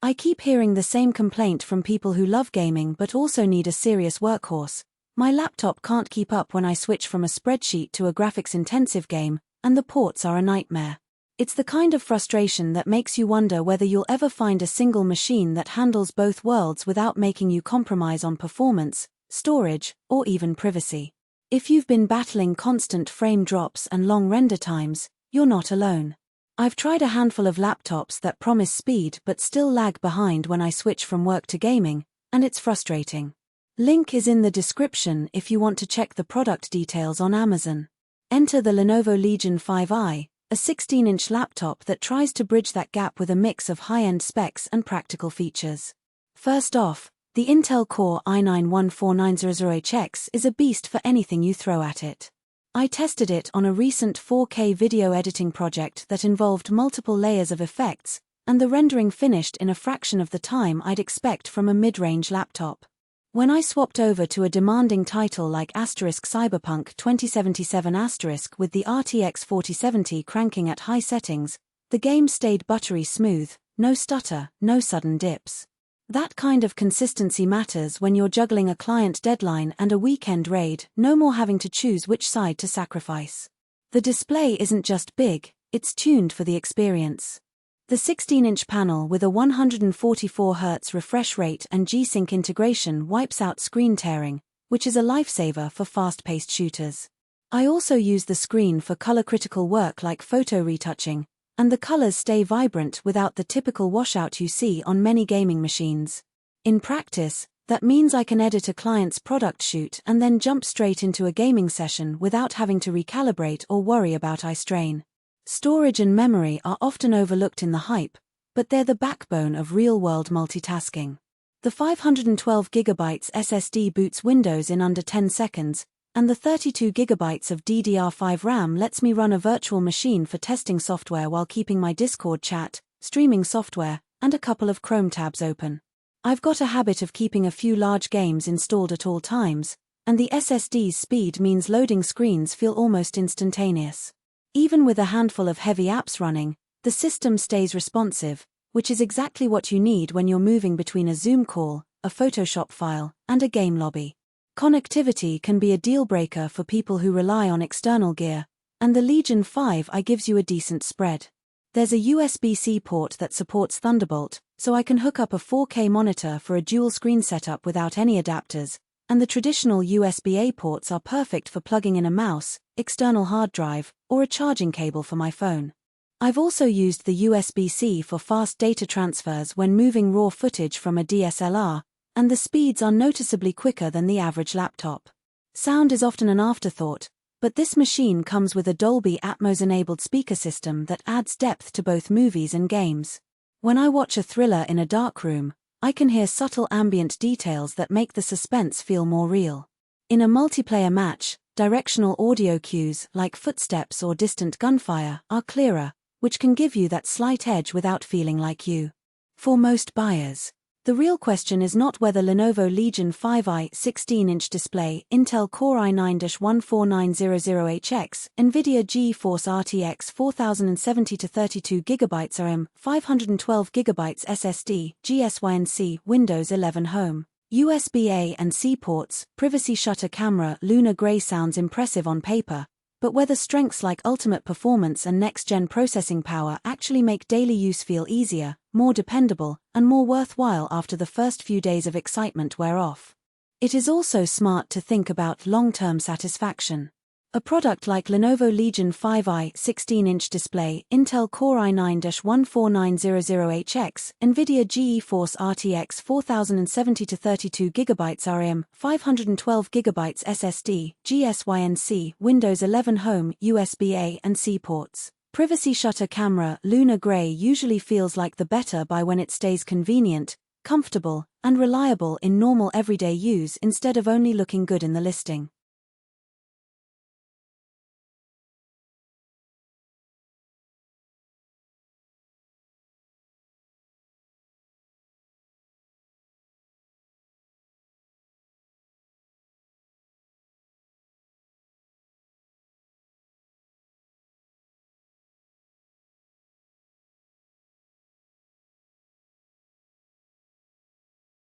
I keep hearing the same complaint from people who love gaming but also need a serious workhorse. My laptop can't keep up when I switch from a spreadsheet to a graphics-intensive game, and the ports are a nightmare. It's the kind of frustration that makes you wonder whether you'll ever find a single machine that handles both worlds without making you compromise on performance, storage, or even privacy. If you've been battling constant frame drops and long render times, you're not alone. I've tried a handful of laptops that promise speed but still lag behind when I switch from work to gaming, and it's frustrating. Link is in the description if you want to check the product details on Amazon. Enter the Lenovo Legion 5i, a 16-inch laptop that tries to bridge that gap with a mix of high-end specs and practical features. First off, the Intel Core i9-14900HX is a beast for anything you throw at it. I tested it on a recent 4K video editing project that involved multiple layers of effects, and the rendering finished in a fraction of the time I'd expect from a mid-range laptop. When I swapped over to a demanding title like Cyberpunk 2077 with the RTX 4070 cranking at high settings, the game stayed buttery smooth, no stutter, no sudden dips. That kind of consistency matters when you're juggling a client deadline and a weekend raid, no more having to choose which side to sacrifice. The display isn't just big, it's tuned for the experience. The 16-inch panel with a 144Hz refresh rate and G-Sync integration wipes out screen tearing, which is a lifesaver for fast-paced shooters. I also use the screen for color-critical work like photo retouching, and the colors stay vibrant without the typical washout you see on many gaming machines. In practice, that means I can edit a client's product shoot and then jump straight into a gaming session without having to recalibrate or worry about eye strain. Storage and memory are often overlooked in the hype, but they're the backbone of real-world multitasking. The 512GB SSD boots Windows in under 10 seconds, and the 32GB of DDR5 RAM lets me run a virtual machine for testing software while keeping my Discord chat, streaming software, and a couple of Chrome tabs open. I've got a habit of keeping a few large games installed at all times, and the SSD's speed means loading screens feel almost instantaneous. Even with a handful of heavy apps running, the system stays responsive, which is exactly what you need when you're moving between a Zoom call, a Photoshop file, and a game lobby. Connectivity can be a deal-breaker for people who rely on external gear, and the Legion 5i gives you a decent spread. There's a USB-C port that supports Thunderbolt, so I can hook up a 4K monitor for a dual-screen setup without any adapters, and the traditional USB-A ports are perfect for plugging in a mouse, external hard drive, or a charging cable for my phone. I've also used the USB-C for fast data transfers when moving raw footage from a DSLR, and the speeds are noticeably quicker than the average laptop. Sound is often an afterthought, but this machine comes with a Dolby Atmos-enabled speaker system that adds depth to both movies and games. When I watch a thriller in a dark room, I can hear subtle ambient details that make the suspense feel more real. In a multiplayer match, directional audio cues like footsteps or distant gunfire are clearer, which can give you that slight edge without feeling like you. For most buyers, the real question is not whether Lenovo Legion 5i 16-inch display, Intel Core i9-14900HX, NVIDIA GeForce RTX 4070-32GB RAM, 512GB SSD, GSYNC, Windows 11 Home, USB-A and C ports, privacy shutter camera. Lunar Gray sounds impressive on paper, but whether strengths like ultimate performance and next-gen processing power actually make daily use feel easier, more dependable, and more worthwhile after the first few days of excitement wear off. It is also smart to think about long-term satisfaction. A product like Lenovo Legion 5i 16-inch display, Intel Core i9-14900HX, NVIDIA GeForce RTX 4070-32GB RAM, 512GB SSD, GSYNC, Windows 11 Home, USB-A and C ports. Privacy shutter camera. Lunar Gray usually feels like the better buy when it stays convenient, comfortable, and reliable in normal everyday use instead of only looking good in the listing.